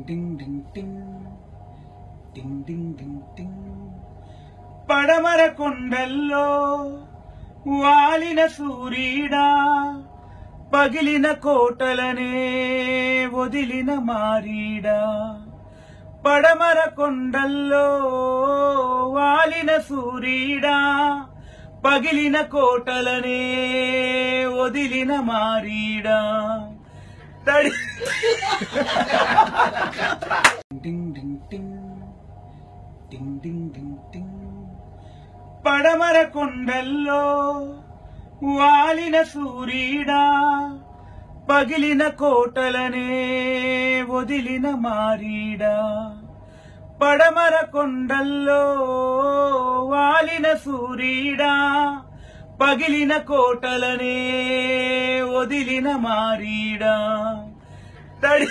టింగ్ టింగ్ టింగ్ టింగ్ టింగ్ టింగ్ టింగ్ పడమర కొండల్లో వాలిన సూరీడా పగిలిన కోటలనే వదిలిన మారీడా పడమర కొండల్లో వాలిన సూరీడా పగిలిన కోటలనే వదిలిన మారీడా తడి టింగ్ టింగ్ టింగ్ టింగ్ టింగ్ టింగ్ టింగ్ పడమర కొండల్లో వాలిన సూరీడా పగిలిన కోటలనే వదిలిన మారీడా పడమర కొండల్లో వాలిన సూరీడా పగిలిన కోటలనే వదిలిన మారీడా తడి